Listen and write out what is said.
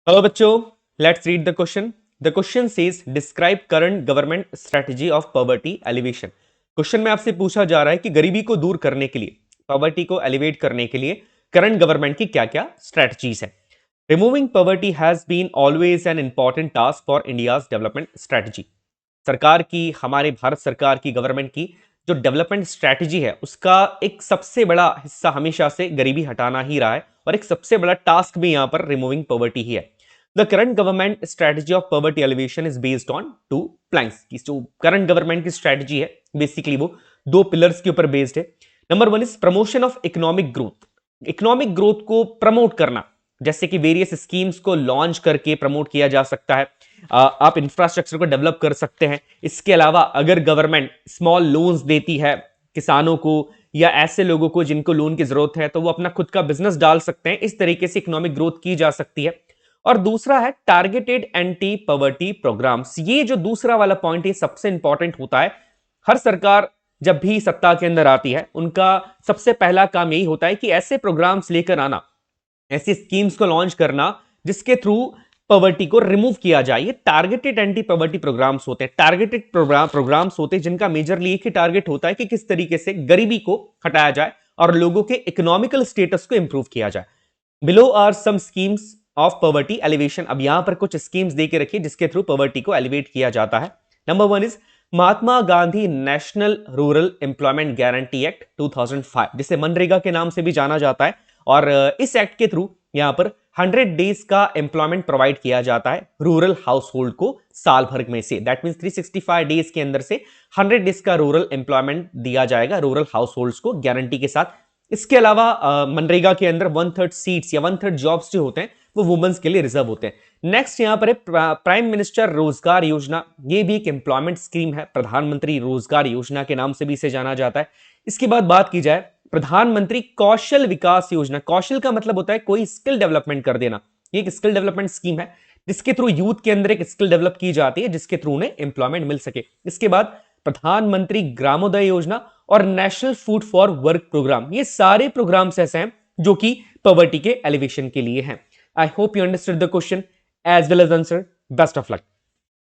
Hello बच्चों, let's read the question. The question says describe current government strategy of poverty elevation. Question में आपसे पूछा जा रहा है कि गरीबी को दूर करने के लिए, पॉवर्टी को एलिवेट करने के लिए करंट गवर्नमेंट की क्या क्या स्ट्रेटजीज है. Removing poverty has been always an important task for India's development strategy. सरकार की, हमारे भारत सरकार की, गवर्नमेंट की जो डेवलपमेंट स्ट्रेटजी है उसका एक सबसे बड़ा हिस्सा हमेशा से गरीबी हटाना ही रहा है और एक सबसे बड़ा टास्क भी यहां पर रिमूविंग पॉवर्टी ही है. The current government strategy of poverty alleviation is based on two planks. की जो करंट गवर्नमेंट की स्ट्रेटजी है बेसिकली वो दो पिलर्स के ऊपर बेस्ड है. Number one is promotion of economic growth. Economic growth को प्रमोट करना, जैसे कि वेरियस स्कीम्स को लॉन्च करके प्रमोट किया जा सकता है. आप इंफ्रास्ट्रक्चर को डेवलप कर सकते हैं. इसके अलावा अगर गवर्नमेंट स्मॉल लोन्स देती है किसानों को या ऐसे लोगों को जिनको लोन की जरूरत है, तो वो अपना खुद का बिजनेस डाल सकते हैं. इस तरीके से इकोनॉमिक ग्रोथ की जा सकती है. और दूसरा है टारगेटेड एंटी पॉवर्टी प्रोग्राम्स. ये जो दूसरा वाला पॉइंट है सबसे इंपॉर्टेंट होता है. हर सरकार जब भी सत्ता के अंदर आती है, उनका सबसे पहला काम यही होता है कि ऐसे प्रोग्राम्स लेकर आना, ऐसी स्कीम्स को लॉन्च करना जिसके थ्रू पॉवर्टी को रिमूव किया जाए. ये टारगेटेड एंटी पॉवर्टी प्रोग्राम्स होते हैं. टारगेटेड प्रोग्राम्स होते हैं जिनका मेजरली एक ही टारगेट होता है कि किस तरीके से गरीबी को हटाया जाए और लोगों के इकोनॉमिकल स्टेटस को इंप्रूव किया जाए. Below are some schemes of poverty alleviation. अब यहां पर कुछ स्कीम्स देके रखिए जिसके थ्रू पॉवर्टी को एलिवेट किया जाता है. Number one is Mahatma Gandhi national rural employment guarantee act 2005, जिसे मनरेगा के नाम से भी जाना जाता है. और इस एक्ट के थ्रू यहां पर 100 डेज का एम्प्लॉयमेंट प्रोवाइड किया जाता है रूरल हाउस होल्ड को साल भर में से. दैट मींस 365 डेज के अंदर से 100 डेज का रूरल एम्प्लॉयमेंट दिया जाएगा रूरल हाउस होल्ड्स को गारंटी के साथ. इसके अलावा मनरेगा के अंदर 1/3 सीट्स या 1/3 जॉब्स जो होते हैं वो वुमेन्स के लिए रिजर्व होते हैं. नेक्स्ट यहां पर है प्राइम मिनिस्टर रोजगार योजना. ये भी एक एम्प्लॉयमेंट स्कीम है. प्रधानमंत्री रोजगार योजना के नाम से भी इसे जाना जाता है. इसके बाद बात की जाए प्रधानमंत्री कौशल विकास योजना. कौशल का मतलब होता है कोई स्किल डेवलपमेंट कर देना. ये एक स्किल डेवलपमेंट स्कीम है जिसके थ्रू यूथ के अंदर एक स्किल डेवलप की जाती है जिसके थ्रू उन्हें एम्प्लॉयमेंट मिल सके. इसके बाद प्रधानमंत्री ग्रामोदय योजना और national food for work programme. ये सारे प्रोग्राम्स ऐसे हैं जो कि पॉवर्टी के एलिवेशन के लिए हैं. I hope you understood the question as well as answer. Best of luck.